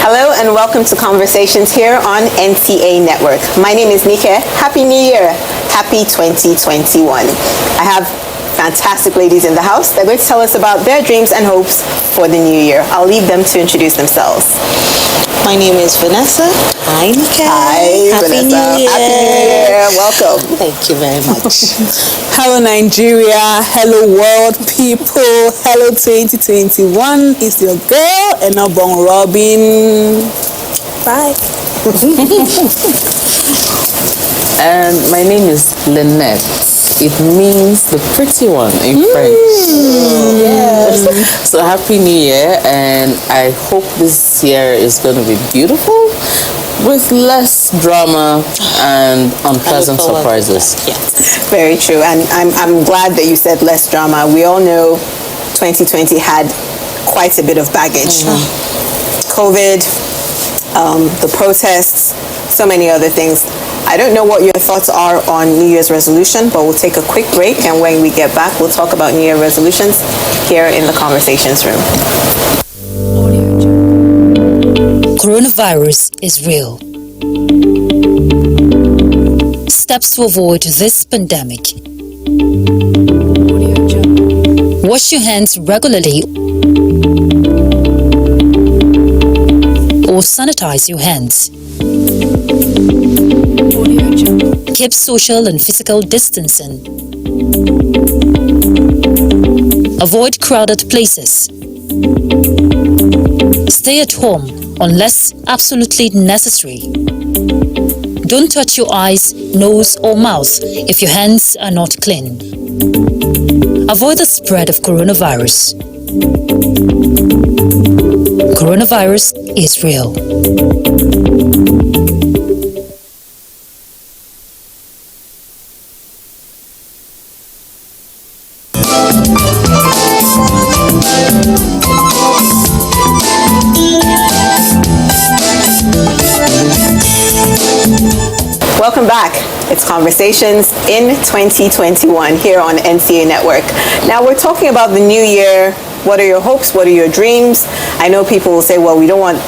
Hello and welcome to Conversations here on NTA Network. My name is Nike. Happy New Year. Happy 2021. I have fantastic ladies in the house. They're going to tell us about their dreams and hopes for the new year. I'll leave them to introduce themselves. My name is Vanessa. Hi, Nika. Hi, Happy Vanessa. New Year. Happy New Year. Welcome. Thank you very much. Hello Nigeria, hello world people, hello 2021. It's your girl, Enobong Robin. Bye. And my name is Lynette. It means the pretty one in French. Yes. So happy New Year, and I hope this year is going to be beautiful with less drama and unpleasant surprises. Yes. Very true. And I'm glad that you said less drama. We all know 2020 had quite a bit of baggage. COVID, the protests, so many other things. I don't know what your thoughts are on New Year's resolution, but we'll take a quick break, and when we get back, we'll talk about New Year resolutions here in the Conversations room. Coronavirus is real. Steps to avoid this pandemic. Wash your hands regularly or sanitize your hands. Keep social and physical distancing. Avoid crowded places. Stay at home unless absolutely necessary. Don't touch your eyes, nose, or mouth if your hands are not clean. Avoid the spread of coronavirus. Coronavirus is real. Welcome back. It's Conversations in 2021 here on NTA Network. Now we're talking about the new year. What are your hopes? What are your dreams? I know people will say, well, we don't want,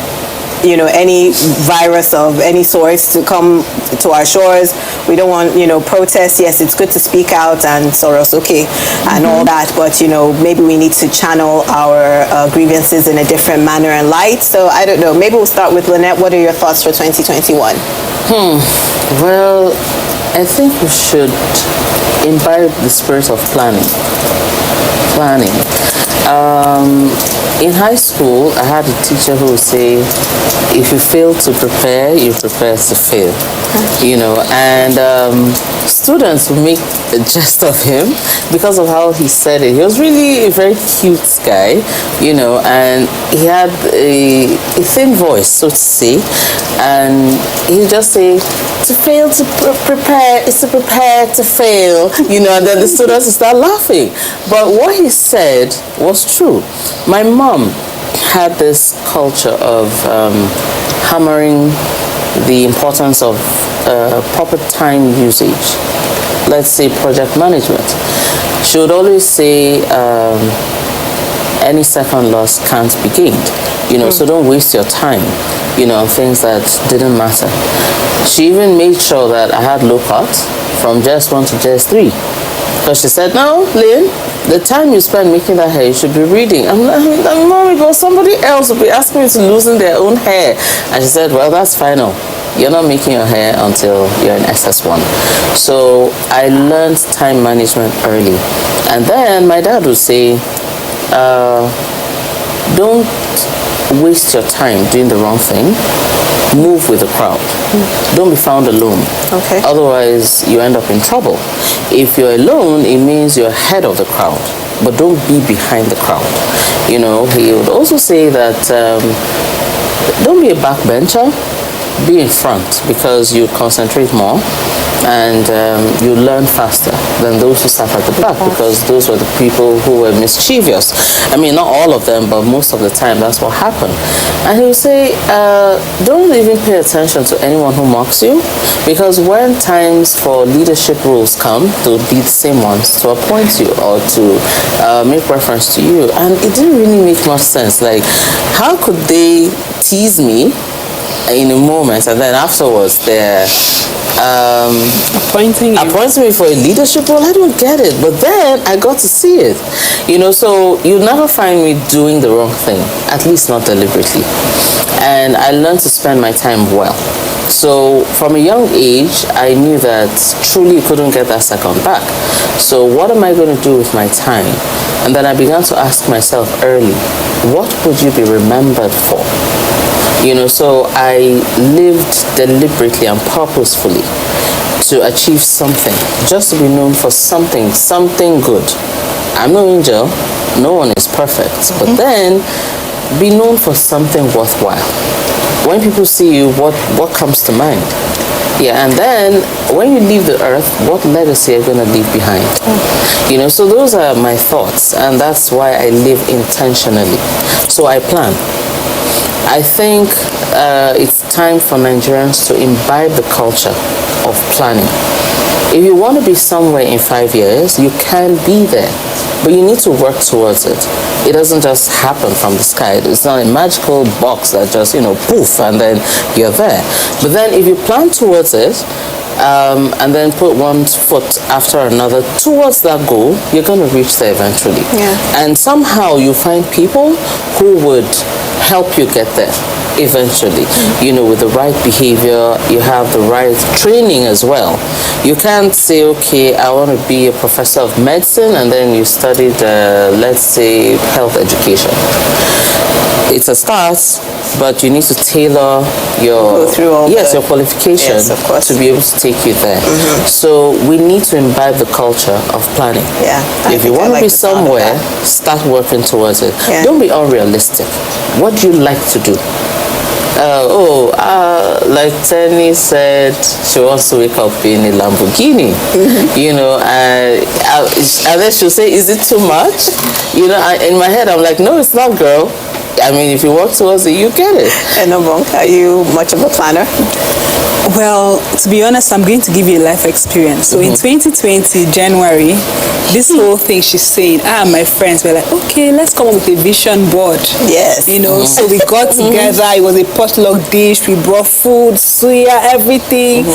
any virus of any sort to come to our shores. We don't want, protests. Yes, it's good to speak out and Soros, okay, and all that. But, maybe we need to channel our grievances in a different manner and light. So I don't know. Maybe we'll start with Lynette. What are your thoughts for 2021? Well, I think we should imbibe the spirit of planning. In high school, I had a teacher who would say, if you fail to prepare, you prepare to fail. And students would make a jest of him because of how he said it. He was really a very cute guy, and he had a thin voice, so to say, and he'd just say, to fail to prepare is to prepare to fail, and then the students would start laughing. But what he said was true. My mom had this culture of hammering the importance of proper time usage. Let's say project management. She would always say any second loss can't be gained, so don't waste your time, on things that didn't matter. She even made sure that I had low cut from just 1 to just 3. Because she said, no, Lynn, the time you spend making that hair, you should be reading. I'm like, Mommy, but somebody else will be asking me to loosen their own hair. And she said, well, that's final. You're not making your hair until you're in SS1. So I learned time management early. And then my dad would say, don't waste your time doing the wrong thing. Move with the crowd. Don't be found alone. Okay. Otherwise, you end up in trouble. If you're alone, it means you're ahead of the crowd. but don't be behind the crowd. You know, he would also say that don't be a backbencher, be in front, because you concentrate more and you learn faster than those who sat at the back, because those were the people who were mischievous. I mean, not all of them, but most of the time that's what happened. And he would say, don't even pay attention to anyone who mocks you, because when times for leadership roles come, they'll be the same ones to appoint you or to make reference to you. And it didn't really make much sense. Like, how could they tease me in a moment and then afterwards they're appointing me for a leadership role? I don't get it. But then I got to see it. You know, so you never find me doing the wrong thing, at least not deliberately. And I learned to spend my time well. So from a young age, I knew that truly you couldn't get that second back. So what am I going to do with my time? And then I began to ask myself early, what would you be remembered for? You know, so I lived deliberately and purposefully to achieve something, just to be known for something good. I'm no angel, no one is perfect, but then be known for something worthwhile. When people see you, what comes to mind? Yeah, and then when you leave the earth, what legacy are you going to leave behind? You know, so those are my thoughts, and that's why I live intentionally. So I plan. I think it's time for Nigerians to imbibe the culture of planning. If you want to be somewhere in 5 years, you can be there, but you need to work towards it. It doesn't just happen from the sky. It's not a magical box that just, poof, and then you're there. But then if you plan towards it, and then put one foot after another towards that goal, you're going to reach there eventually. Yeah. And somehow you find people who would help you get there eventually. With the right behavior, you have the right training as well. You can't say, okay, I want to be a professor of medicine, and then you studied, let's say, health education. It's a start, but you need to tailor your your qualification to be able to take you there. So we need to imbibe the culture of planning. Yeah. If you want to be somewhere, start working towards it. Yeah. Don't be unrealistic. What do you like to do? Like Tenny said, she wants to wake up in a Lamborghini, and then she'll say, is it too much? In my head, I'm like, no, it's not, girl. I mean, if you work towards it, you get it. And are you much of a planner? Well, to be honest, I'm going to give you a life experience. So in 2020, January, this whole thing she's saying, my friends were like, okay, let's come up with a vision board. Yes. So we got together. It was a potluck dish. We brought food, suya, everything,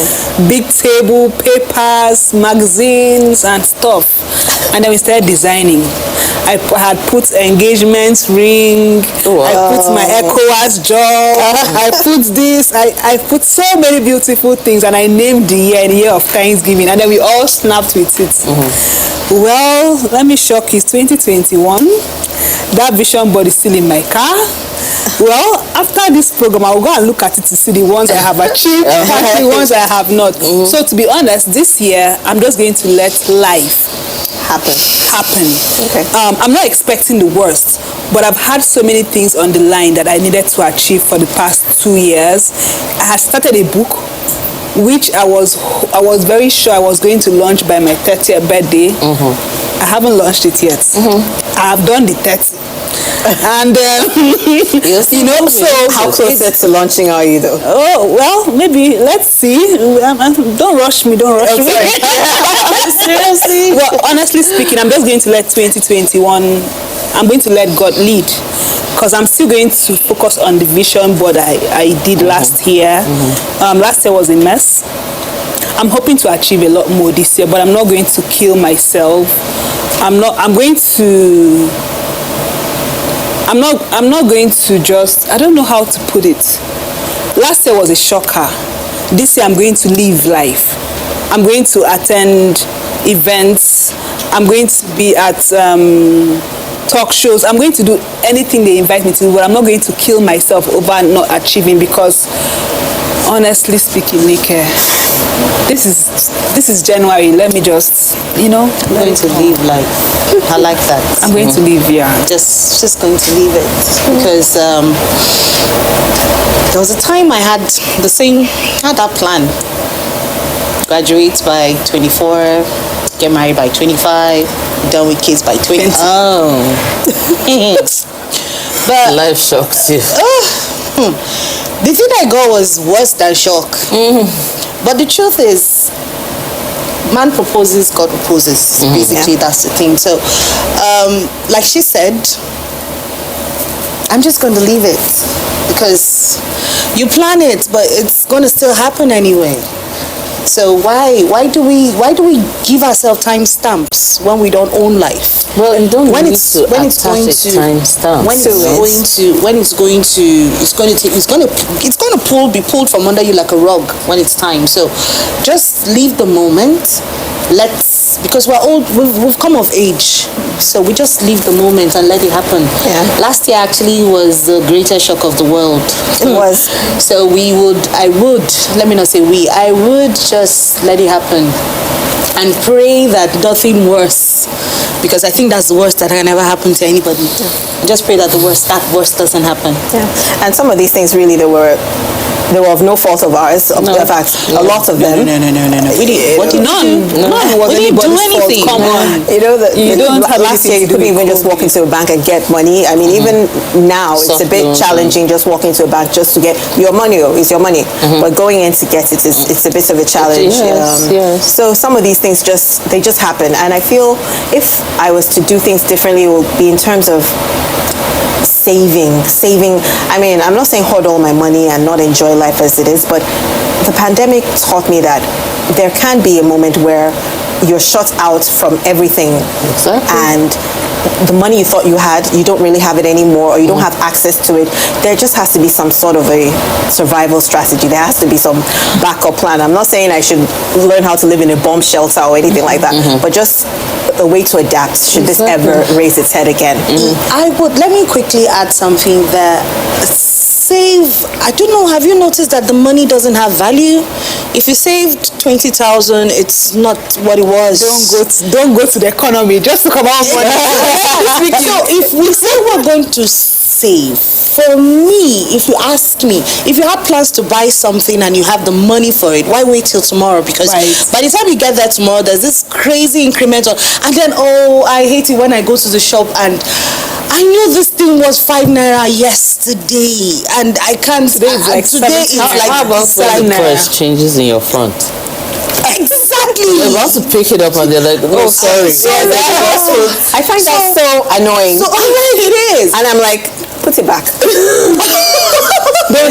big table, papers, magazines, and stuff. And then we started designing. I had put engagement ring. Wow. I put my ECOWAS job. I put this. I put so many beautiful things, and I named the year of Thanksgiving, and then we all snapped with it. Well, let me shock you. It's 2021. That vision board is still in my car. Well, after this program, I will go and look at it to see the ones I have achieved and the ones I have not. So to be honest, this year, I'm just going to let life happen. Okay. I'm not expecting the worst, but I've had so many things on the line that I needed to achieve for the past 2 years. I had started a book, which I was very sure I was going to launch by my 30th birthday. I haven't launched it yet. I have done the 30. And so how close to launching are you, though? Oh well, maybe let's see. Don't rush me. Seriously. Well, honestly speaking, I'm just going to let 2021. I'm going to let God lead, because I'm still going to focus on the vision board I did last year. Last year was a mess. I'm hoping to achieve a lot more this year, but I'm not going to kill myself. I'm not going to just, I don't know how to put it. Last year was a shocker. This year I'm going to live life. I'm going to attend events. I'm going to be at talk shows. I'm going to do anything they invite me to do, but I'm not going to kill myself over not achieving, because honestly speaking, Nike, this is January. Let me just, I'm going to live life. I like that. I'm going to leave, yeah. Just going to leave it because there was a time I had that plan. Graduate by 24, get married by 25, done with kids by 20. Oh. But Life shocked you. the thing I got was worse than shock. But the truth is, man proposes, God proposes. Basically, that's the thing. So, like she said, I'm just going to leave it because you plan it, but it's going to still happen anyway. So why do we give ourselves time stamps when we don't own life? Well, and don't When need it's to when it's attach going a to timestamp. be pulled from under you like a rug when it's time. So just leave the moment. Because we're old, we've come of age, so we just leave the moment and let it happen. Yeah. Last year actually was the greatest shock of the world. It was. So I would just let it happen and pray that nothing worse, because I think that's the worst that can ever happen to anybody. Just pray that that worst doesn't happen. Yeah. And some of these things really they were of no fault of ours. In fact, a lot of them. No. None was anybody's fault. Come on. You know, don't have last year you anything to do couldn't even with just walk into a bank and get money. I mean, even now it's a Soft bit loans, challenging just walking to a bank just to get your money. It's your money, but going in to get it is it's a bit of a challenge. Yes. So some of these things just happen, and I feel if I was to do things differently, it would be in terms of saving. I mean, I'm not saying hoard all my money and not enjoy life as it is, but the pandemic taught me that there can be a moment where you're shut out from everything. Exactly. And the money you thought you had, you don't really have it anymore, or you don't have access to it. There just has to be some sort of a survival strategy. There has to be some backup plan. I'm not saying I should learn how to live in a bomb shelter or anything like that, but just a way to adapt should this ever raise its head again. Let me quickly add something there. I don't know, have you noticed that the money doesn't have value? If you saved 20,000, it's not what it was. Don't go to the economy just to come out money. So if we say we're going to save, for me, if you ask me, if you have plans to buy something and you have the money for it, why wait till tomorrow? Because by the time you get there tomorrow, there's this crazy incremental, and then I hate it when I go to the shop and I knew this thing was 5 naira yesterday, and I can't. Today it's like How about when the price changes in your front? Exactly. You're about to pick it up and they're like, oh, sorry. I find that so annoying. So it is. And I'm like, put it back. Don't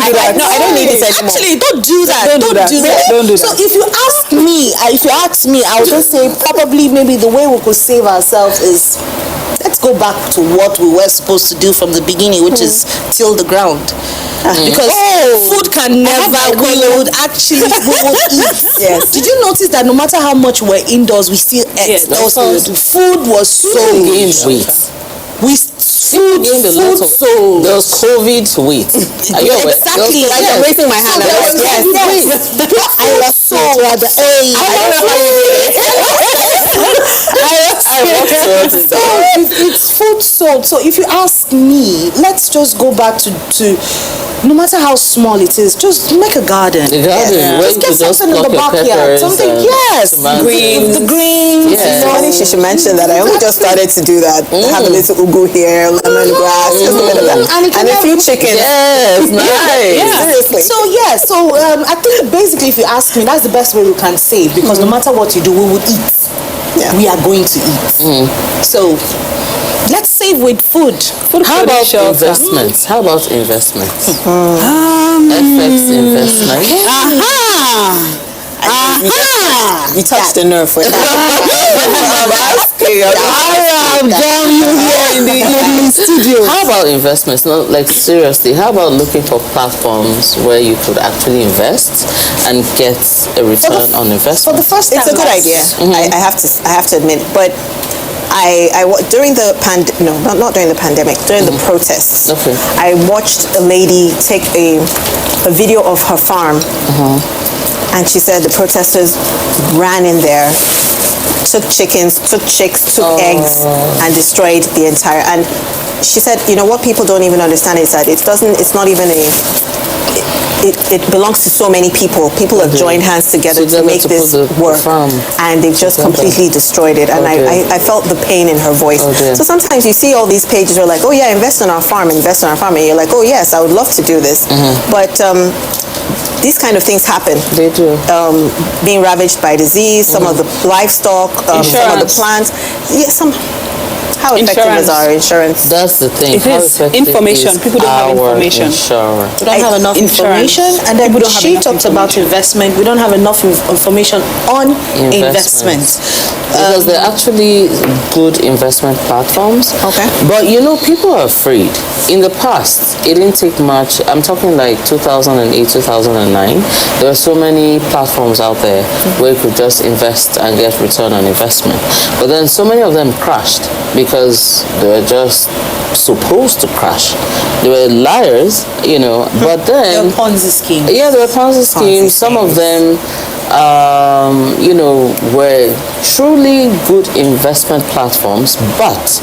do that. No, I don't need it anymore. Actually, don't do that. Don't do that. Don't do that. So if you ask me, I would just say probably maybe the way we could save ourselves is let's go back to what we were supposed to do from the beginning, which is till the ground. Because food can never, we would eat. Yes. Did you notice that no matter how much we're indoors, we still ate? Food was so Gained weight. Food sold. There was COVID weight. Are you aware? Exactly. Like I'm raising my hand. I'm like, yes. I love soul at the age. I don't know how you did it. It's food sold. So if you ask me, let's just go back to no matter how small it is, just make a garden. Where Just you get could just something in the pluck your backyard. peppers Something, and the greens. Yes. It's funny she should mention that. I only just started to do that. Have a little ugu here, lemongrass, just a bit of that. And a few chickens. Yes, nice. Seriously. So I think basically if you ask me, that's the best way we can save, because no matter what you do, we would eat. Yeah. We are going to eat. So let's save with food. How about investments? How about investments? FX investment. You touched the nerve with that. Down you here in the studio. How about investments? No, like seriously, how about looking for platforms where you could actually invest and get a return on investment? For the first time, It's a good idea. I have to admit, but during the not during the pandemic, during the protests, I watched a lady take a video of her farm And she said the protesters ran in there, took chickens, took chicks, took eggs, and destroyed the entire. And she said, you know, what people don't even understand is that it's not even a. It belongs to so many people. People have joined hands together to make this work, and they've just completely destroyed it. And I felt the pain in her voice. So sometimes you see all these pages where like, oh yeah, invest in our farm, and you're like, oh yes, I would love to do this, but these kind of things happen. They do. Being ravaged by disease, some of the livestock, some of the plants. Yeah, how effective is our insurance? That's the thing. It is information. People don't have information. We don't have enough information. And then she talked about investment. We don't have enough information on investments. Because they're actually good investment platforms. Okay. But you know, people are afraid. In the past, it didn't take much. I'm talking like 2008, 2009. There were so many platforms out there where you could just invest and get return on investment. But then so many of them crashed because they were just supposed to crash. They were liars, you know, but then... They were Ponzi schemes. Yeah, they were Ponzi schemes. Some of them, you know, were truly good investment platforms, but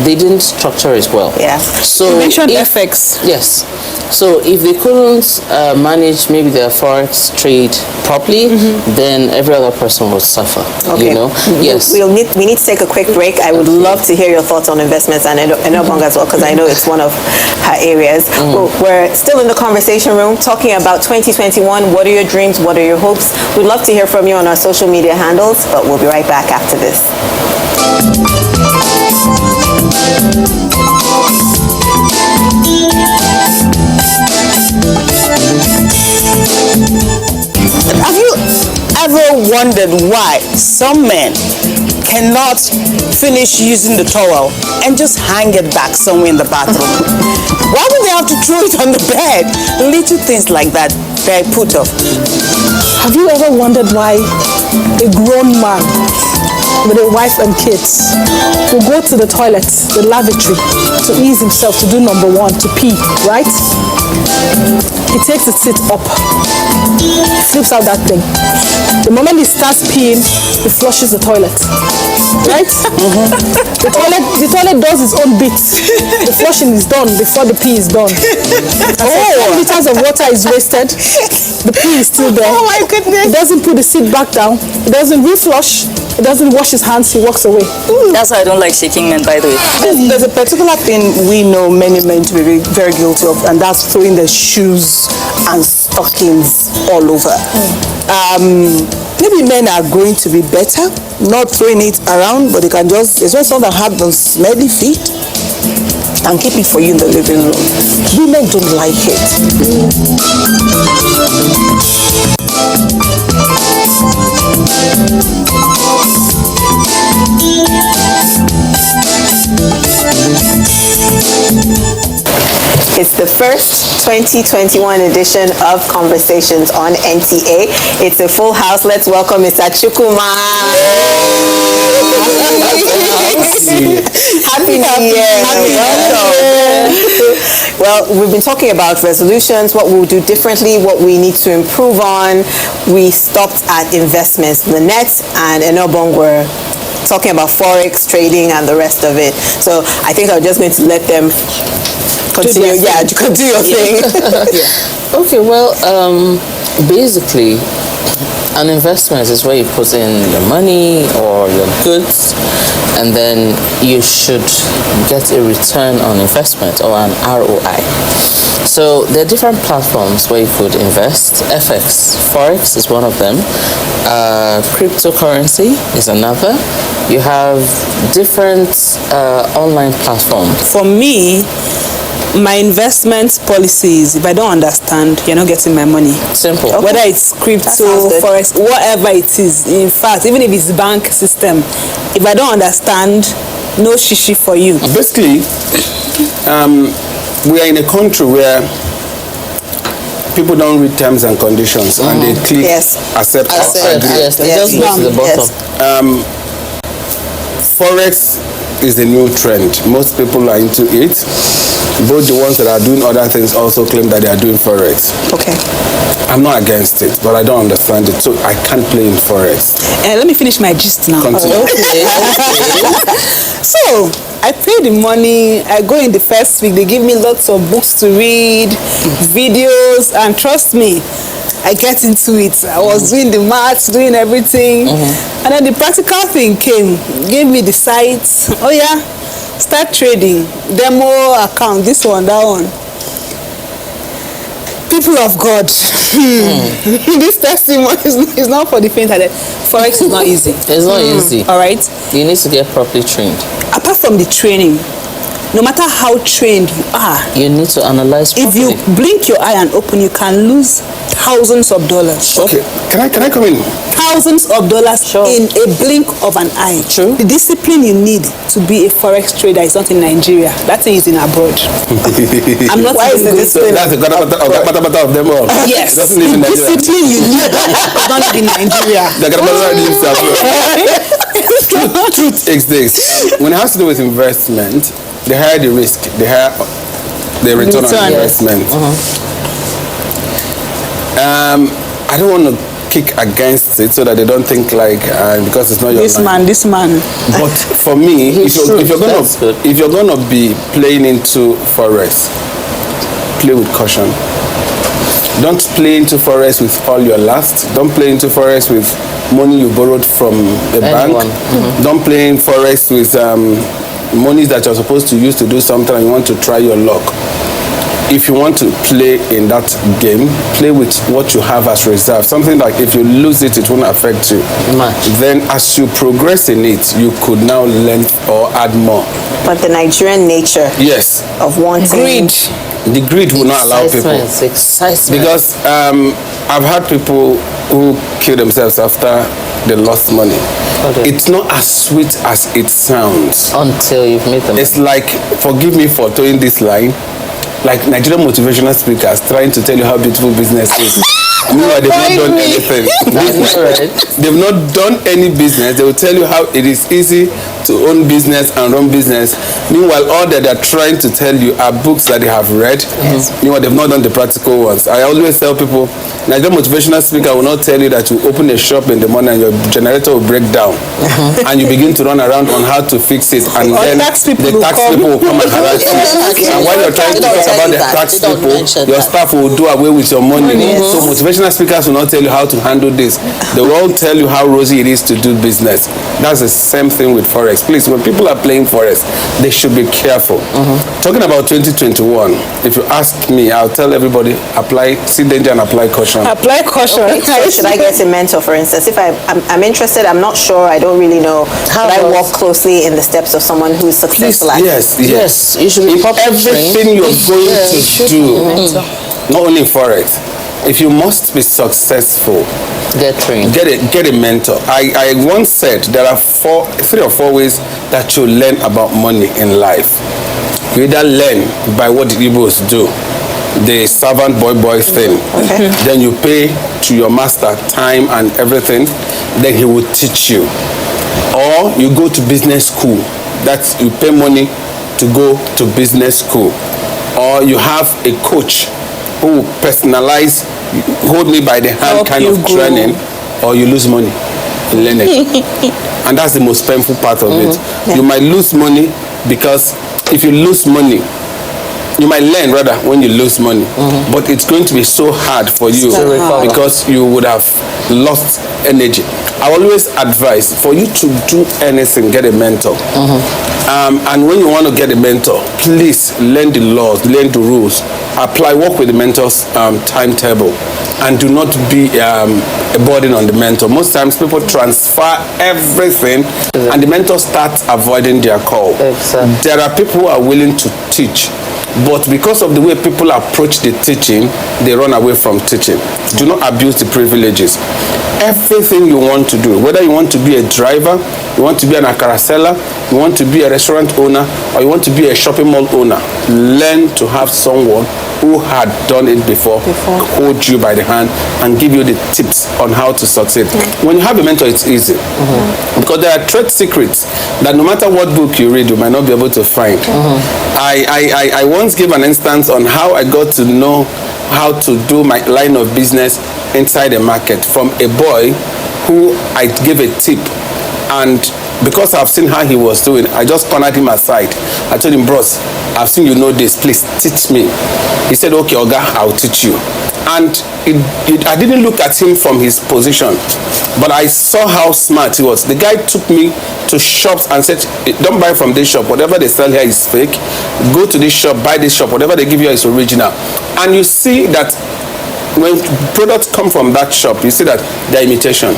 they didn't structure it well. Yeah. So you mentioned FX. Yes. So if they couldn't manage maybe their forex trade properly, then every other person would suffer. Okay. You know? Yes. We need to take a quick break. I would love to hear your thoughts on investments and Enobong as well, because I know it's one of her areas. We're still in the conversation room talking about 2021. What are your dreams? What are your hopes? We'd love to hear from you on our social media handles, but we'll be right back after this. Have you ever wondered why some men cannot finish using the towel and just hang it back somewhere in the bathroom? Why would they have to throw it on the bed? Little things like that they're put off. Have you ever wondered why a grown man with a wife and kids will go to the toilet, the lavatory, to ease himself, to do number one, to pee, right? He takes his seat up, flips out that thing. The moment he starts peeing, he flushes the toilet, right? The toilet does its own bits. The flushing is done before the pee is done. 10 liters of water is wasted. The pee is still there. Oh my goodness. He doesn't put the seat back down. He doesn't reflush. He doesn't wash his hands. He walks away. That's why I don't like shaking men, by the way. There's a particular thing we know many men to be very guilty of, and that's throwing their shoes and stockings all over. Maybe men are going to be better, not throwing it around, but they can just, there's just some that have those smelly feet and keep it for you in the living room. Women don't like it. It's the first 2021 edition of Conversations on NTA. It's a full house. Let's welcome Mr. Chukwuma. Happy New Year. Well, we've been talking about resolutions, what we'll do differently, what we need to improve on. We stopped at investments. Lynette and Enobong were talking about forex trading and the rest of it. So I think I'm just going to let them continue. Yeah, do your thing. Okay, well, basically, an investment is where you put in your money or your goods, and then you should get a return on investment, or an ROI. So there are different platforms where you could invest. FX, Forex is one of them. Cryptocurrency is another. You have different online platforms. For me, my investment policies, if I don't understand, you're not getting my money. Simple. Okay. Whether it's crypto, forex, whatever it is. In fact, even if it's bank system, if I don't understand, no shishi for you. Basically, we are in a country where people don't read terms and conditions and they click accept or agree. Yes, they just go to the bottom. Forex is the new trend. Most people are into it. both the ones that are doing other things also claim that they are doing Forex. Okay. I'm not against it, but I don't understand it, so I can't play in Forex. Let me finish my gist now. Continue. So, I pay the money, I go in the first week, they give me lots of books to read, videos, and trust me, I get into it. I was doing the maths, doing everything, and then the practical thing came, gave me the sites. Oh yeah, start trading, demo account, this one, that one. People of God, this testimony is not for the faint-hearted. Forex is not easy. It's not easy. All right? You need to get properly trained. Apart from the training, no matter how trained you are, you need to analyze properly. If you blink your eye and open, you can lose thousands of dollars. Okay, can I come in? Thousands of dollars in a blink of an eye. True. The discipline you need to be a Forex trader is not in Nigeria. That thing is in abroad. I'm not. Why is the discipline? That's the bata of them all. Yes. Doesn't live in The Nigeria. discipline you need does not live in Nigeria. The lives abroad. Truth is this: when it has to do with investment, the higher the risk, the higher the return on investment. I don't want to kick against it so that they don't think like because it's not your line. This man. But for me, if you're gonna be playing into Forex, play with caution. Don't play into Forex with all your last. Don't play into Forex with money you borrowed from a bank. Don't play in Forex with money that you're supposed to use to do something and you want to try your luck. If you want to play in that game, play with what you have as reserve. Something like if you lose it, it won't affect you. Then as you progress in it, you could now learn or add more. But the Nigerian nature of wanting... Greed. The greed will not allow people. Excitement. Because I've had people who kill themselves after they lost money. It's not as sweet as it sounds. Until you've made them. It's like, forgive me for throwing this line, like Nigerian motivational speakers trying to tell you how beautiful business is. Meanwhile, they've not done anything. They've not done any business. They will tell you how it is easy to own business and run business. Meanwhile, all that they're trying to tell you are books that they have read. Meanwhile, they've not done the practical ones. I always tell people, Nigerian motivational speaker will not tell you that you open a shop in the morning and your generator will break down. And you begin to run around on how to fix it. And then the tax people will come and harass you. And while you're trying to talk about the tax people, your staff will do away with your money. So motivational speakers will not tell you how to handle this. They will all tell you how rosy it is to do business. That's the same thing with Forex. Please, when people are playing Forex, they should be careful. Talking about 2021, if you ask me, I'll tell everybody, see danger and apply caution. Apply caution. Okay, so should I get a mentor, for instance? If I'm interested, I'm not sure, I don't really know, should I walk closely in the steps of someone who's successful at Yes. You should be everything you're going to do, not only Forex, if you must be successful, get trained. Get a mentor. I once said there are 3 or 4 ways that you learn about money in life. You either learn by what the Igbos do, the servant boy thing. Then you pay to your master time and everything, then he will teach you. Or you go to business school. That's you pay money to go to business school. Or you have a coach who will personalize, hold me by the hand kind of training, or you lose money learning. And that's the most painful part of it. You might lose money because if you lose money, you might learn rather when you lose money, but it's going to be so hard for you because you would have lost energy. I always advise for you to do anything, get a mentor. And when you want to get a mentor, please learn the laws, learn the rules, work with the mentor's timetable, and do not be a burden on the mentor. Most times people transfer everything and the mentor starts avoiding their call. There are people who are willing to teach, but because of the way people approach the teaching, they run away from teaching. Do not abuse the privileges. everything you want to do, whether you want to be a driver, you want to be an akara seller, you want to be a restaurant owner, or you want to be a shopping mall owner, learn to have someone who had done it before hold you by the hand and give you the tips on how to succeed. When you have a mentor, it's easy. Because there are trade secrets that no matter what book you read, you might not be able to find. I once gave an instance on how I got to know how to do my line of business inside the market from a boy who I gave a tip, and because I've seen how he was doing, I just cornered him aside. I told him, bros, I've seen you know this, please teach me. He said, okay, Oga, I'll teach you. And I didn't look at him from his position, but I saw how smart he was. The guy took me to shops and said, don't buy from this shop. Whatever they sell here is fake. Go to this shop, buy this shop. Whatever they give you is original. And you see that when products come from that shop, you see that they're imitation.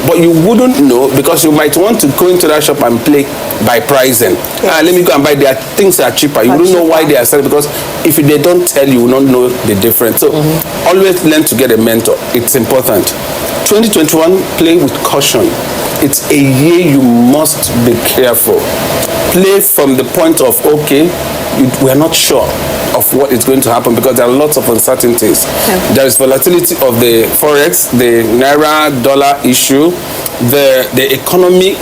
But you wouldn't know because you might want to go into that shop and play by pricing. Let me go and buy. There are things that are cheaper. You don't know why they are selling, because if they don't tell you, you will not know the difference. So always learn to get a mentor. It's important. 2021, play with caution. It's a year you must be careful. Play from the point of, okay, we are not sure of what is going to happen because there are lots of uncertainties. There is volatility of the forex, the naira dollar issue, the economy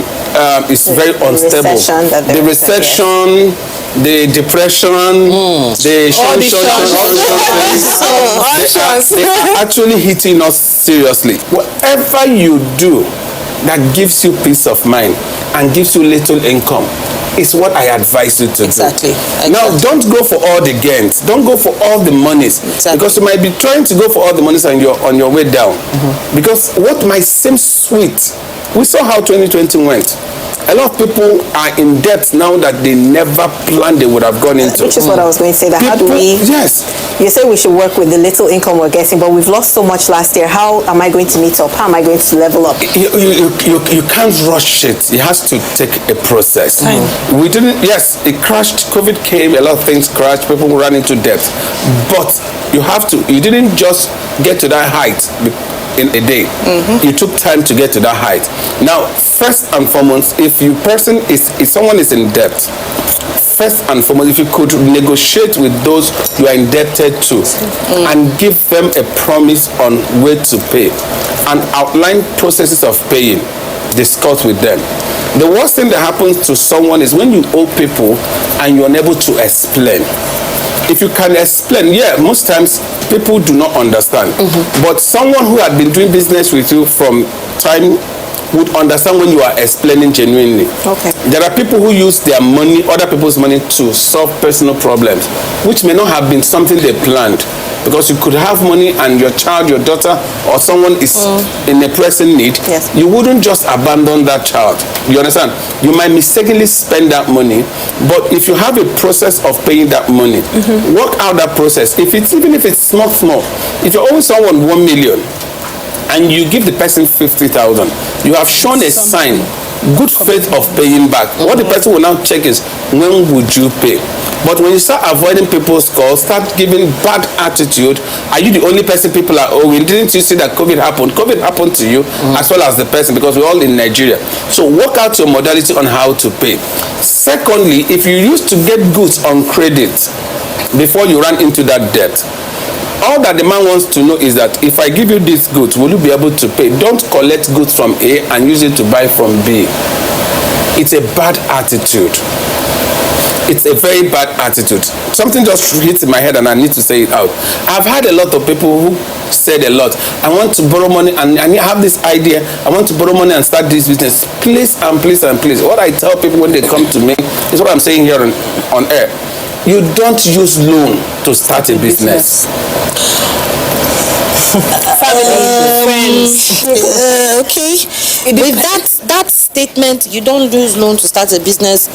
is very unstable. The recession, the depression, the they are actually hitting us seriously. Whatever you do that gives you peace of mind and gives you little income is what I advise you to do. Now, don't go for all the gains. Don't go for all the monies. Because you might be trying to go for all the monies and you're on your way down. Because what might seem sweet, we saw how 2020 went. A lot of people are in debt now that they never planned they would have gone into. Which is what I was going to say. That how do we... Yes. You say we should work with the little income we're getting, but we've lost so much last year. How am I going to meet up? How am I going to level up? You can't rush it. It has to take a process. We didn't... Yes, it crashed. COVID came. A lot of things crashed. People ran into debt. But you have to... You didn't just get to that height in a day. You took time to get to that height. Now, first and foremost, if someone is in debt, first and foremost, if you could negotiate with those you are indebted to and give them a promise on where to pay and outline processes of paying, discuss with them. The worst thing that happens to someone is when you owe people and you're unable to explain. If you can explain, most times people do not understand. But someone who had been doing business with you from time would understand when you are explaining genuinely. There are people who use their money, other people's money, to solve personal problems, which may not have been something they planned. Because you could have money and your child, your daughter, or someone is in a pressing need. You wouldn't just abandon that child. You understand? You might mistakenly spend that money, but if you have a process of paying that money, work out that process. Even if it's small, if you owe someone 1 million and you give the person 50,000, you have shown a sign, good faith of paying back. What the person will now check is, when would you pay? But when you start avoiding people's calls, start giving bad attitude, are you the only person people are owing? Didn't you see that COVID happened? COVID happened to you as well as the person, because we're all in Nigeria. So work out your modality on how to pay. Secondly, if you used to get goods on credit before you ran into that debt, all that the man wants to know is that if I give you these goods, will you be able to pay? Don't collect goods from A and use it to buy from B. It's a bad attitude. It's a very bad attitude. Something just hits in my head and I need to say it out. I've had a lot of people who said a lot. I want to borrow money and I have this idea. I want to borrow money and start this business. Please and please and please. What I tell people when they come to me is what I'm saying here on air. You don't use loan to start a business. Okay. With that statement, you don't use loan to start a business.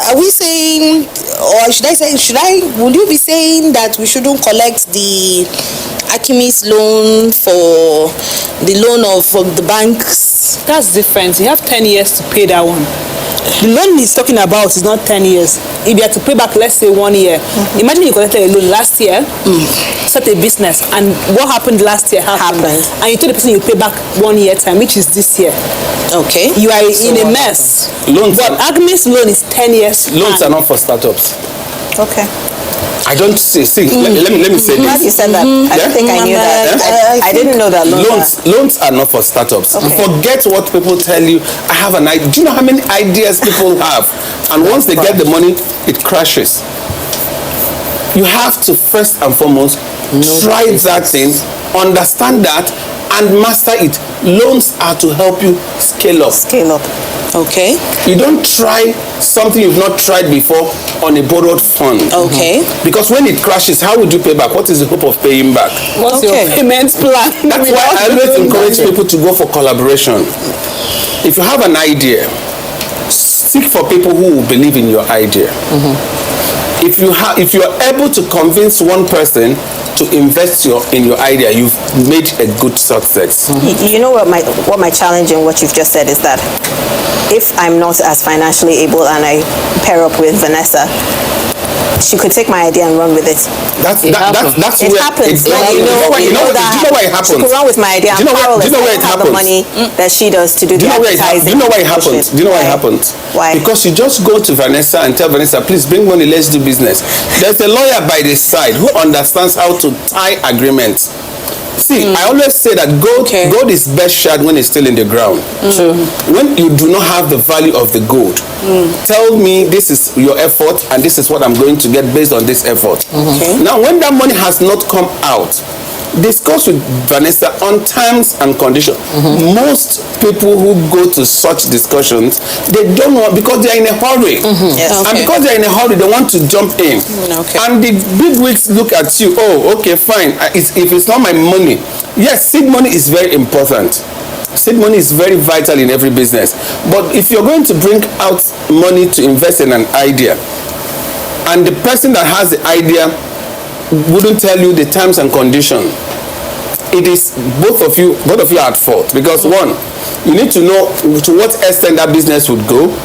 Are we saying, or would you be saying that we shouldn't collect the Akimis loan for the loan from the banks? That's different. You have 10 years to pay that one. The loan he's talking about is not 10 years. if you have to pay back, let's say 1 year, imagine you collected a loan last year, start a business, and what happened last year happened. And you told the person you pay back 1 year time, which is this year. Okay. You are in a mess. Loans But Agnes loan is 10 years. Loans are not for startups. Okay. I don't see. Let me say Glad this. you said that. I don't think I knew that. I didn't know that. Loans are not for startups. Forget what people tell you. I have an idea. Do you know how many ideas people have? And once they get the money, it crashes. You have to first and foremost try that thing, understand that, and master it. Loans are to help you scale up. Scale up. Okay. You don't try something you've not tried before on a borrowed fund. Okay. Because when it crashes, how would you pay back? What is the hope of paying back? What's your payment plan? That's why I always encourage people to go for collaboration. If you have an idea, seek for people who will believe in your idea. If you are able to convince one person to invest in your idea, you've made a good success. You know what my challenge in what you've just said is that if I'm not as financially able and I pair up with Vanessa, she could take my idea and run with it. That's it where happens. exactly. You know Do you know why it happens? She could run with my idea. Do you know I'm powerless. where I it don't have the happens? money that she does to do the advertising. Do you know why it happens? Do you know why it happens? Why? Because you just go to Vanessa and tell Vanessa, please bring money, let's do business. There's a lawyer by the side who understands how to tie agreements. See, I always say that gold is best shared when it's still in the ground. When you do not have the value of the gold, tell me this is your effort and this is what I'm going to get based on this effort. Now, when that money has not come out, discuss with Vanessa on terms and conditions. Most people who go to such discussions, they don't want, because they're in a hurry. And because they're in a hurry, they want to jump in. And the big wigs look at you, oh, okay, fine. If it's not my money. Yes, seed money is very important. Seed money is very vital in every business. But if you're going to bring out money to invest in an idea, and the person that has the idea wouldn't tell you the terms and conditions, it is both of you are at fault. Because one, you need to know to what extent that business would go,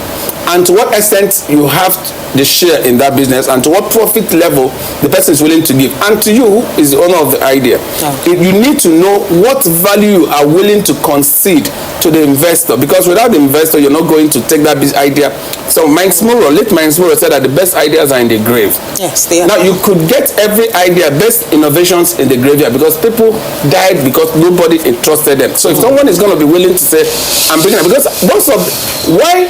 and to what extent you have the share in that business, and to what profit level the person is willing to give, and to you who is the owner of the idea. You need to know what value you are willing to concede to the investor, because without the investor you're not going to take that idea. So late Miles Monroe said that the best ideas are in the grave. Yes, they are. Now you could get every idea, best innovations in the graveyard, because people died because nobody entrusted them. So if someone is going to be willing to say, I'm bringing it, because why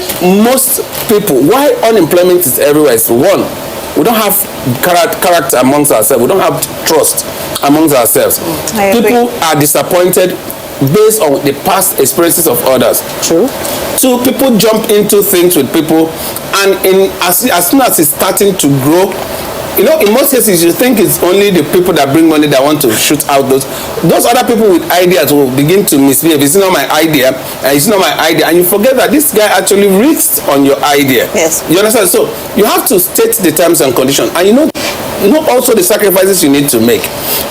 unemployment is everywhere is one, we don't have character amongst ourselves. We don't have trust amongst ourselves. People are disappointed based on the past experiences of others. True. Two, people jump into things with people, and as soon as it's starting to grow, in most cases you think it's only the people that bring money that want to shoot out those other people with ideas will begin to misbehave. It's not my idea, and you forget that this guy actually risked on your idea. Yes. You understand? So you have to state the terms and conditions, and you know also the sacrifices you need to make.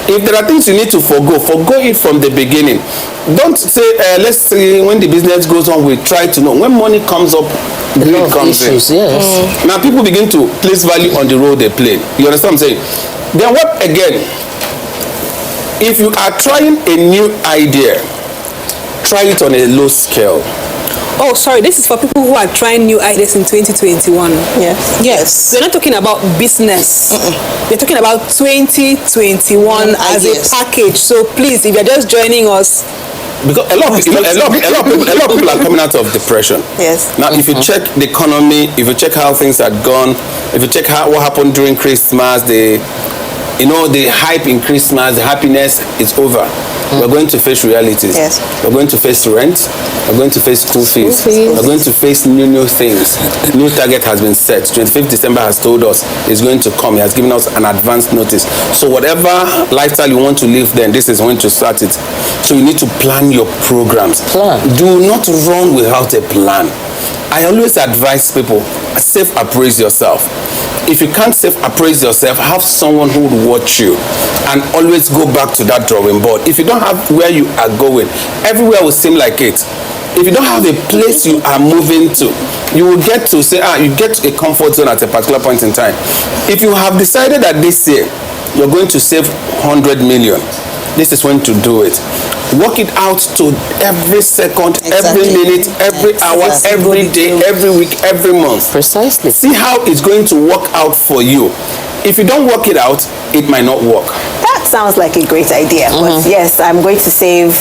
If there are things you need to forgo it from the beginning. Don't say, let's say when the business goes on, we try to know. When money comes up, greed comes in. Yes. Now people begin to place value on the role they play. You understand what I'm saying? Then what again? If you are trying a new idea, try it on a low scale. Oh, sorry, this is for people who are trying new ideas in 2021. Yes. We're not talking about business. We're talking about 2021 as a package. So please, if you're just joining us, because a lot of people are coming out of depression. Yes. Now, if you check the economy, if you check how things had gone, if you check what happened during Christmas, the hype in Christmas, the happiness is over. We're going to face realities. Yes. We're going to face rent. We're going to face school fees. We're going to face new things. New target has been set. 25th December has told us it's going to come. He has given us an advance notice. So whatever lifestyle you want to live, then this is when to start it. So you need to plan your programs. Do not run without a plan. I always advise people, self-appraise yourself. If you can't self-appraise yourself, have someone who would watch you, and always go back to that drawing board. If you don't have where you are going, everywhere will seem like it. If you don't have a place you are moving to, you will get to say, you get a comfort zone at a particular point in time. If you have decided that this year you're going to save 100 million, this is when to do it. Work it out to every second, every minute, every hour, every day, every week, every month. Precisely. See how it's going to work out for you. If you don't work it out, it might not work. That sounds like a great idea. But yes, I'm going to save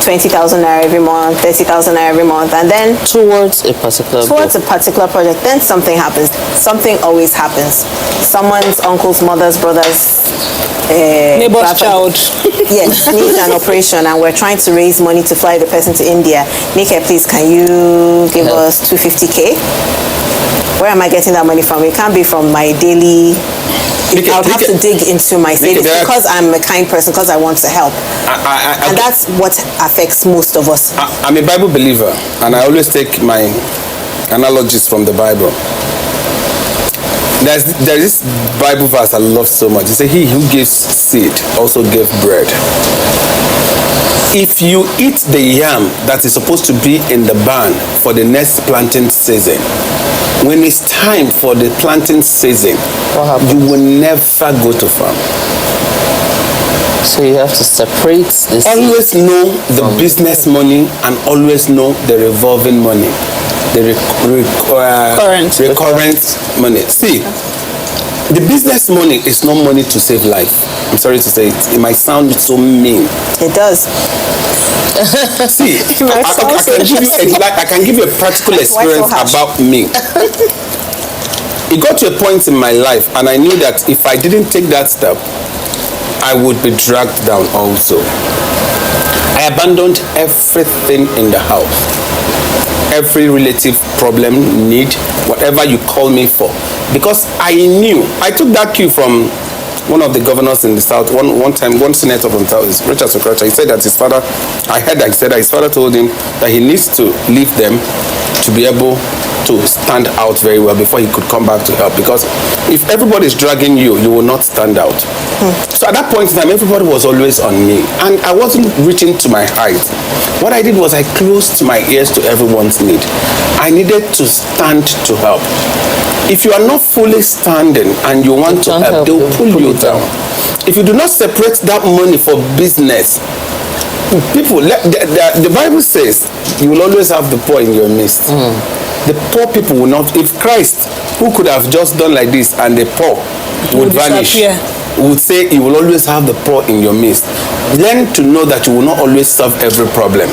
20,000 naira every month, 30,000 naira every month, and then Towards a particular project. Then something happens. Something always happens. Someone's uncle's mother's brother's Neighbor's child. Yes, needs an operation, and we're trying to raise money to fly the person to India. Nika, please, can you give us 250K? Where am I getting that money from? It can't be from my daily. I would have to dig into my savings because I'm a kind person, because I want to help. And that's what affects most of us. I'm a Bible believer, and I always take my analogies from the Bible. There's this Bible verse I love so much. It says, he who gives seed also gives bread. If you eat the yam that is supposed to be in the barn for the next planting season, when it's time for the planting season, you will never go to farm. So you have to separate this. Always know the business money and always know the revolving money. The recurrent money. See, the business money is not money to save life. I'm sorry to say it. It might sound so mean. It does. See, I can give you a practical experience about me. It got to a point in my life, and I knew that if I didn't take that step, I would be dragged down also. I abandoned everything in the house. Every relative problem, need, whatever you call me for. Because I knew, I took that cue from one of the governors in the south. One time, one senator from the south, Richard Sokracha, he said that his father, I heard that he said that his father told him that he needs to leave them to be able to stand out very well before he could come back to help. Because if everybody is dragging you, you will not stand out. So at that point in time, everybody was always on me, and I wasn't reaching to my height. What I did was I closed my ears to everyone's need. I needed to stand to help. If you are not fully standing and you want to help, they'll pull you down. If you do not separate that money for business, people, the Bible says you will always have the poor in your midst. The poor people will not. If Christ, who could have just done like this and the poor would vanish, would say you will always have the poor in your midst. Learn to know that you will not always solve every problem.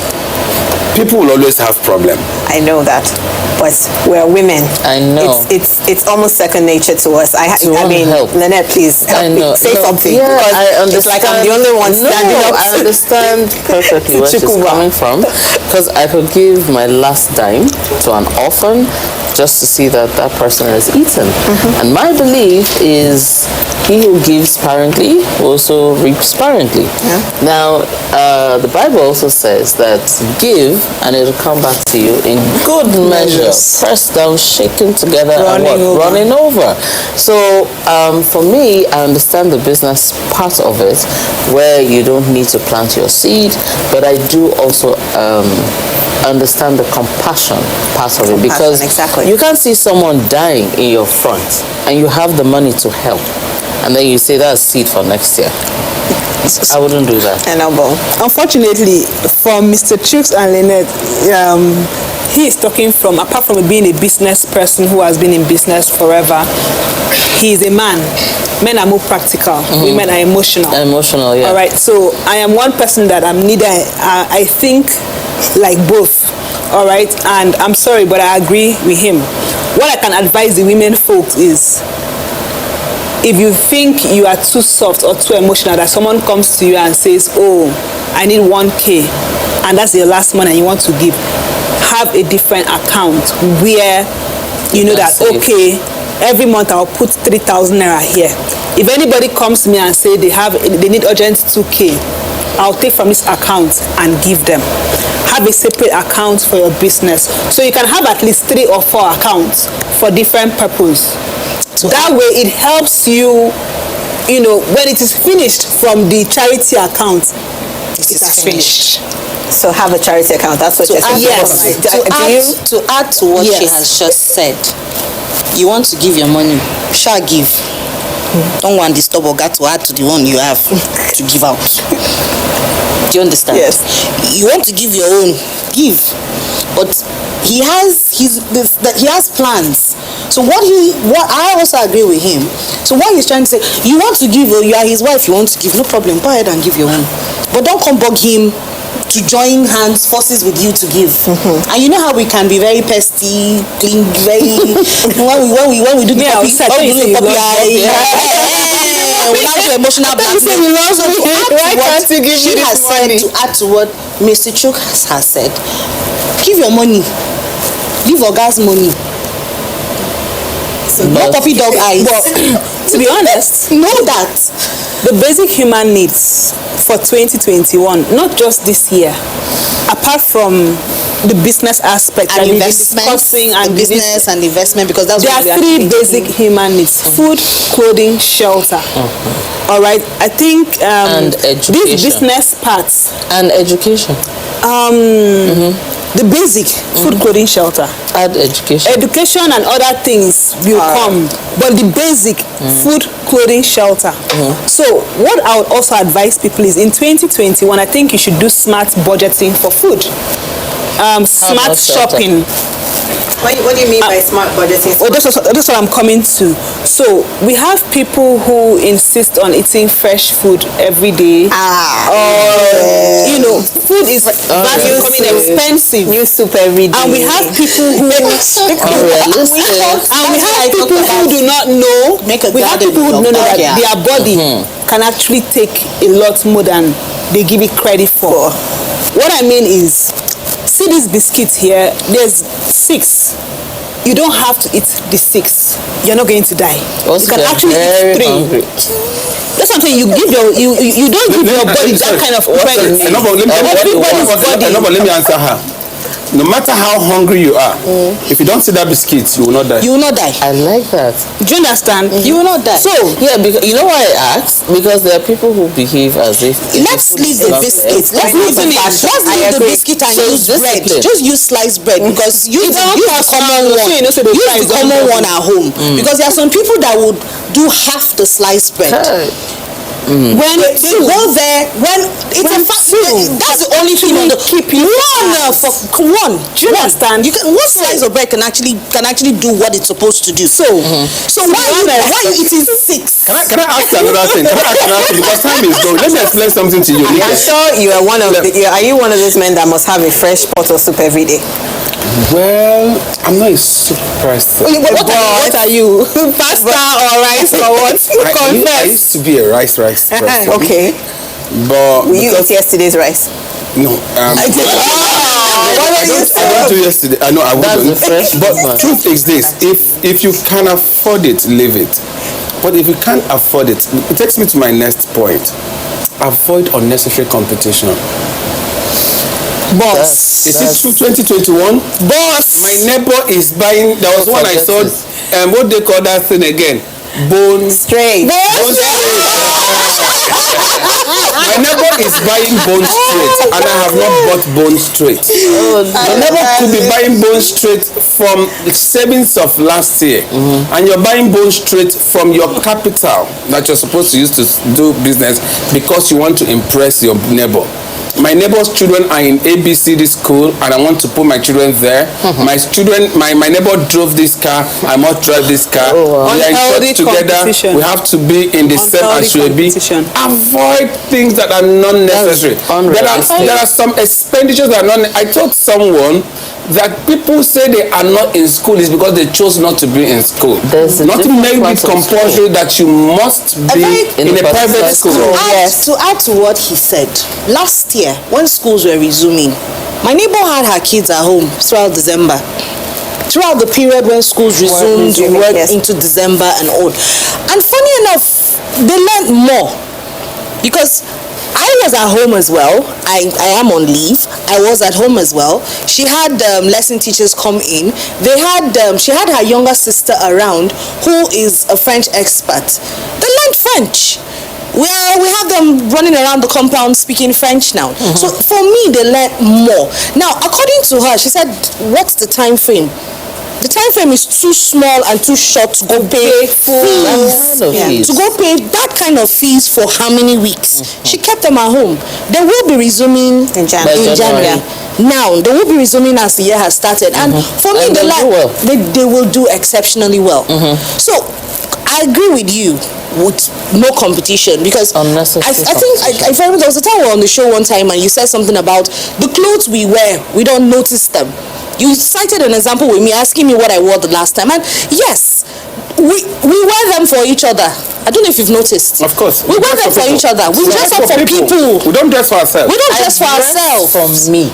People will always have problems. I know that, but we're women. I know. It's almost second nature to us. I mean, help. Lynette, please help me. Say something. Yeah, because I understand. It's like I'm the only one standing up. I understand perfectly where she's coming from, because I could give my last dime to an orphan just to see that that person is eaten. And my belief is he who gives sparingly also reaps sparingly. Now, the Bible also says that give and it will come back to you in good measure, pressed down, shaken together, running over. So for me, I understand the business part of it, where you don't need to plant your seed, but I do also understand the compassion part of it, because you can't see someone dying in your front and you have the money to help, and then you say that's seed for next year. I wouldn't do that. Unfortunately, for Mr. Chooks and Lynette, he is talking from, apart from being a business person who has been in business forever, he is a man. Men are more practical. Women are emotional. Emotional, yeah. All right. So I am one person that I'm neither. I think like both. All right. And I'm sorry, but I agree with him. What I can advise the women folks is, if you think you are too soft or too emotional, that someone comes to you and says, oh, I need 1K, and that's your last money and you want to give, have a different account where you know that, okay, every month I'll put 3,000 naira here. If anybody comes to me and say they need urgent 2K, I'll take from this account and give them. Have a separate account for your business. So you can have at least 3 or 4 accounts for different purposes. That way it helps you, when it is finished from the charity account, it is finished. So have a charity account. That's what you're saying. Yes. To add to what she has just said, you want to give your money, shall give. Don't want to disturb or get to add to the one you have to give out. Do you understand? Yes. You want to give your own, give. But he has plans. So what I also agree with him. So what he's trying to say, you want to give, you are his wife, you want to give, no problem, go ahead and give your own. But don't come bug him to join forces with you to give. And you know how we can be very pesty, clean, very when we do the puppy eye. We have to emotional blackmail. She has said, to add to what Mr. Chuk has said, give your money, leave Oga's money. No puppy dog eyes. To be honest, know that the basic human needs for 2021, not just this year, apart from the business aspect and that we've been investment, discussing and business and investment, because that's there what are three basic human needs: food, clothing, shelter. All right, I think and education. These business parts and education. The basic food, clothing, shelter. Add education. Education and other things will come, but the basic food, clothing, shelter. So what I would also advise people is in 2021, I think you should do smart budgeting for food. Smart shopping. What do you mean by smart budgeting? Well, that's what I'm coming to. So we have people who insist on eating fresh food every day. You know, food is becoming expensive. New soup every day. And we have people who do not know. We have people who don't know that their body can actually take a lot more than they give it credit for. What I mean is, see this biscuit here, there's 6. You don't have to eat the 6. You're not going to die. You can actually eat 3. Hungry. That's what I'm saying. You don't give your body that kind of credit. Let me answer her. No matter how hungry you are, if you don't see that biscuit, you will not die. You will not die. I like that. Do you understand? You will not die. So yeah, because you know why I asked? Because there are people who behave as if let's leave the biscuit. Let's leave the biscuit and use bread. Just use sliced bread, because use the common one. Use the common one at home. Because there are some people that would do half the sliced bread. When you go there, that's the only thing on the keep you one. Do you understand? One slice of bread can actually do what it's supposed to do. So why are you eating 6? Can I ask you another thing? Because time is going. Let me explain something to you. I'm sure you are one of are you one of those men that must have a fresh pot of soup every day? Well, I'm not a soup person. What are you? Pasta or rice or what? I used to be a rice person. Okay. But will you eat yesterday's rice? No. What I do yesterday. I know I wouldn't. But truth is this: if you can afford it, leave it. But if you can't afford it, it takes me to my next point. Avoid unnecessary competition. Boss. Is it true 2021? Boss. My neighbor is buying. There was one I saw. What they call that thing again? Bone straight. My neighbor is buying bone straight, and I have not bought bone straight. My neighbor could be buying bone straight from the savings of last year, and you're buying bone straight from your capital that you're supposed to use to do business because you want to impress your neighbor. My neighbor's children are in ABCD school, and I want to put my children there. My neighbor drove this car. I must drive this car. We are in church together. We have to be in the same as should be. Avoid things that are not necessary. There are some expenditures that are not. I told someone that people say they are not in school is because they chose not to be in school. Not to make it compulsory that you must be in a private school. To add to what he said, last year when schools were resuming, my neighbor had her kids at home throughout December. Throughout the period when schools resumed into December and all. And funny enough, they learned more. Because I was at home as well. I am on leave. I was at home as well. She had lesson teachers come in. She had her younger sister around who is a French expert. They learned French. Well, we have them running around the compound speaking French now. So for me, they learn more. Now, according to her, she said, what's the time frame? The time frame is too small and too short to go pay fees. To go pay that kind of fees for how many weeks? She kept them at home. They will be resuming in January. Now, they will be resuming as the year has started. And for me, they will do exceptionally well. So, I agree with you with no competition, because I remember there was a time we were on the show one time and you said something about the clothes we wear, we don't notice them. You cited an example with me asking me what I wore the last time, and yes, we wear them for each other. I don't know if you've noticed. Of course. We wear them for each other. We dress up for people. We don't dress for ourselves. We don't dress for ourselves. For me.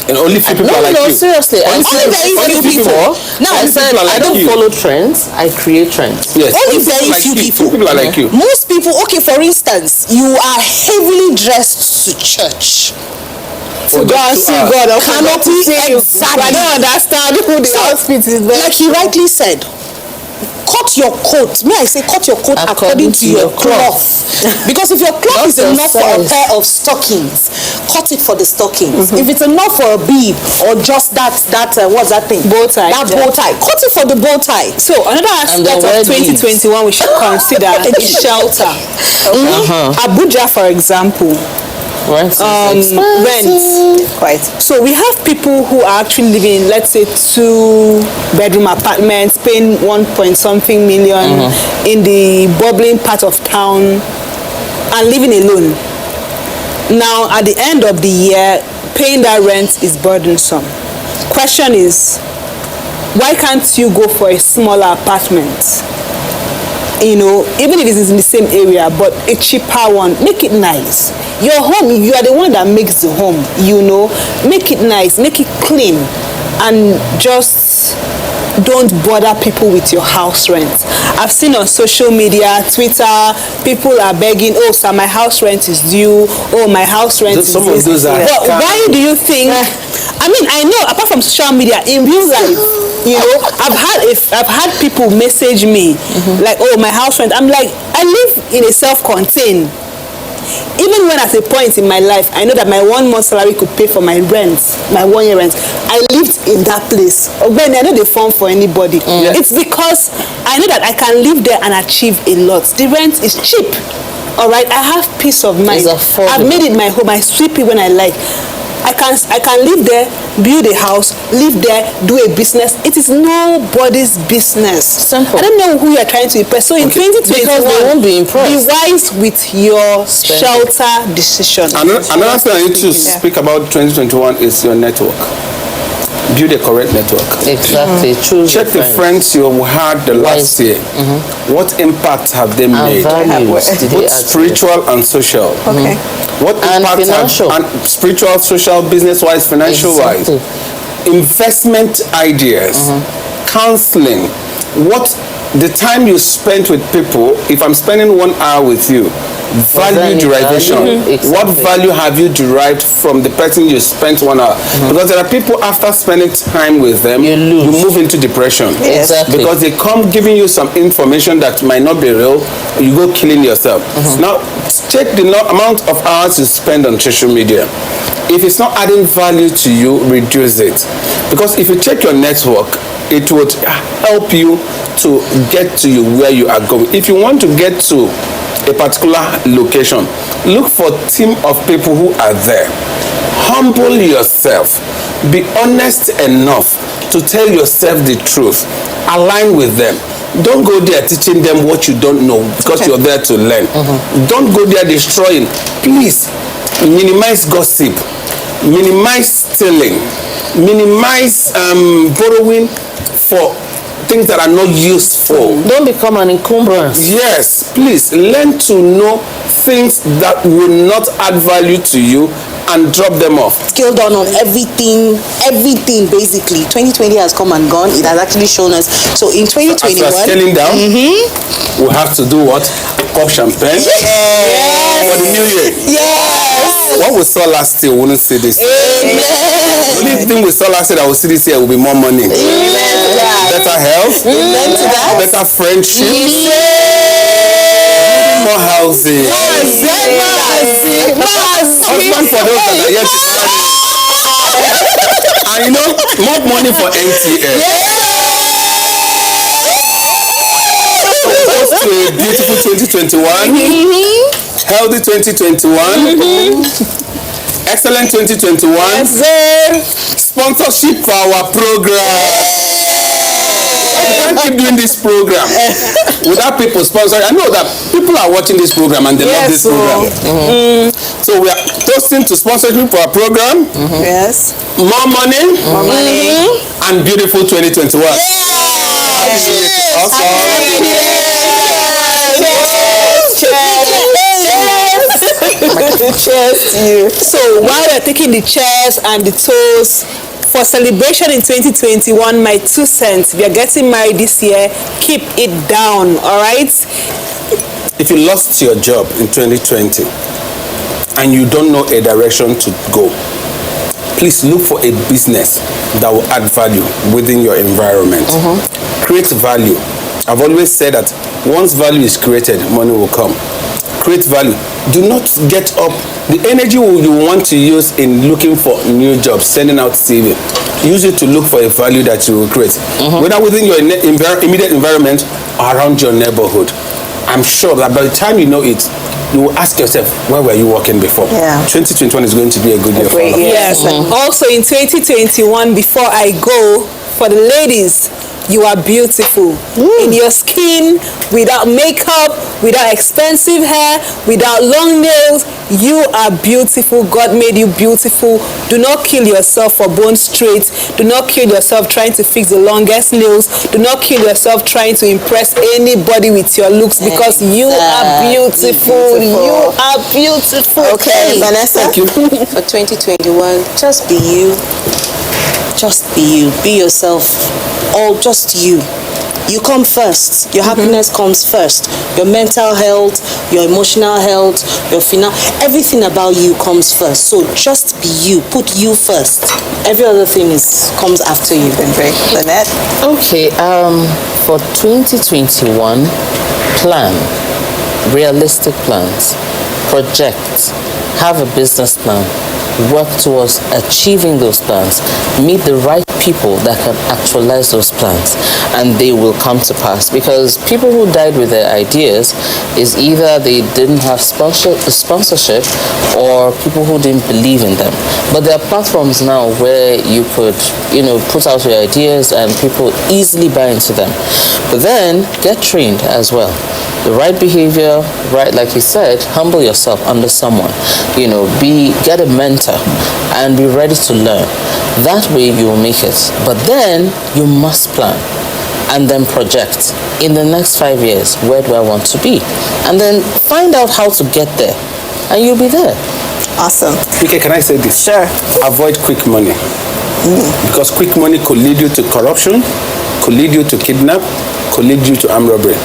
And only few people are like you. Seriously. Only very few people. Now, I said I don't follow trends. I create trends. Yes. Only very few people. People are like you. Most people, okay, for instance, you are heavily dressed to church. To God, see God. Canopy, exactly. I don't understand who the outfit is there. Like you rightly said, cut your coat. May I say, cut your coat according to your cloth. Because if your cloth is enough for a pair of stockings, cut it for the stockings. If it's enough for a bib or just what's that thing? Bow tie. That bow tie. Cut it for the bow tie. So another aspect of 2021 we should consider is shelter. Abuja, for example. Rent. Quite. So we have people who are actually living in, let's say, 2-bedroom apartments, paying 1-point-something million in the bubbling part of town and living alone. Now, at the end of the year, paying that rent is burdensome. Question is, why can't you go for a smaller apartment? You know, even if it is in the same area, but a cheaper one, make it nice. Your home, you are the one that makes the home, you know. Make it nice, make it clean, and just don't bother people with your house rent. I've seen on social media, Twitter, people are begging, oh, sir, my house rent is due. Oh, my house rent is due. Some of those are But why do you think, I mean, I know, apart from social media, in real life, you know, I've had people message me, like, oh, my house rent. I'm like, I live in a self-contained. Even when at a point in my life, I know that my 1 month salary could pay for my rent, my 1 year rent. I lived in that place. When I know they form for anybody. It's because I know that I can live there and achieve a lot. The rent is cheap. All right, I have peace of mind. I've made it my home. I sweep it when I like. I can live there, build a house, live there, do a business. It is nobody's business. Simple. I don't know who you are trying to impress. So in 2021, because they won't be impressed. Be wise with your shelter decision. Another thing I need to speak about 2021 is your network. Build a correct network. Exactly. Choose Check the friends you had the last year. What impact have they made? Both spiritual and social. Okay. What impact financial. and spiritual, social, business-wise, financial-wise? Investment ideas, counseling. What the time you spent with people? If I'm spending 1 hour with you, value derivation. What value have you derived from the person you spent 1 hour? Because there are people, after spending time with them, you move into depression. Exactly. Because they come giving you some information that might not be real, you go killing yourself. Now, check the amount of hours you spend on social media. If it's not adding value to you, reduce it. Because if you check your network, it would help you to get to you where you are going. If you want to get to a particular location, look for a team of people who are there. Humble yourself. Be honest enough to tell yourself the truth. Align with them. Don't go there teaching them what you don't know because you're there to learn. Don't go there destroying. Please, minimize gossip. Minimize stealing. Minimize borrowing for things that are not useful. Don't become an encumbrance. Yes, please learn to know things that will not add value to you and drop them off. Scale down on everything basically. 2020 has come and gone. It has actually shown us. So in 2021, as we're scaling down, we have to do what? Pop champagne for the new year. What we saw last year, we wouldn't see this year. The only thing we saw last year that we'll see this year will be more money. Better health, better friendship, more housing. Husband for those that are yet to marry. And you know, more money for NTA. Goes to a beautiful 2021. Healthy 2021. Excellent 2021. Sponsorship for our program. We can't keep doing this program without people sponsoring. I know that people are watching this program and they love this program. So we are toasting to sponsorship for our program. Yes. More money. And beautiful 2021. Cheers to you. So while we're taking the chairs and the toast for celebration in 2021, my 2 cents, we are getting married this year, keep it down, all right? If you lost your job in 2020 and you don't know a direction to go, please look for a business that will add value within your environment. Create value. I've always said that once value is created, money will come. Create value. Do not get up. The energy you want to use in looking for new jobs, sending out CV, use it to look for a value that you will create. Whether within your immediate environment or around your neighborhood. I'm sure that by the time you know it, you will ask yourself, where were you working before? 2021 is going to be a good year for all of us. Yes. Also in 2021, before I go, for the ladies, you are beautiful. In your skin, without makeup, without expensive hair, without long nails, you are beautiful. God made you beautiful. Do not kill yourself for bone straight. Do not kill yourself trying to fix the longest nails. Do not kill yourself trying to impress anybody with your looks, because you are beautiful. You are beautiful. Okay, Vanessa. Thank you. For 2021, just be you. Just be you. Be yourself. All just you. You come first. Your happiness comes first. Your mental health, your emotional health, your everything about you comes first. So just be you. Put you first. Every other thing comes after you. Lynette? Okay, for 2021, plan. Realistic plans. Project. Have a business plan. Work towards achieving those plans. Meet the right people that can actualize those plans, and they will come to pass. Because people who died with their ideas is either they didn't have sponsorship or people who didn't believe in them. But there are platforms now where you could, put out your ideas and people easily buy into them. But then get trained as well. The right behavior, right, like you said, humble yourself under someone. Get a mentor and be ready to learn. That way you will make it. But then you must plan and then project. In the next 5 years, where do I want to be? And then find out how to get there, and you'll be there. Awesome. Okay, can I say this? Sure. Avoid quick money. Because quick money could lead you to corruption, could lead you to kidnap, could lead you to armed robbery.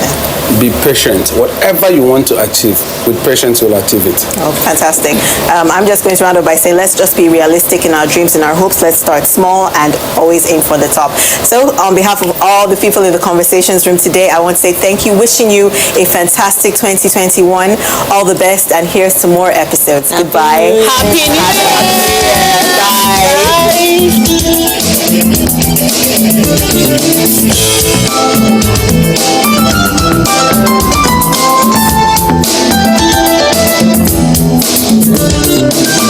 Be patient. Whatever you want to achieve, with patience you'll achieve it. Oh, fantastic. I'm just going to round up by saying, let's just be realistic in our dreams and our hopes. Let's start small and always aim for the top. So on behalf of all the people in the conversations room today, I want to say thank you, wishing you a fantastic 2021. All the best, and here's to more episodes. Goodbye. Happy New Year. Bye.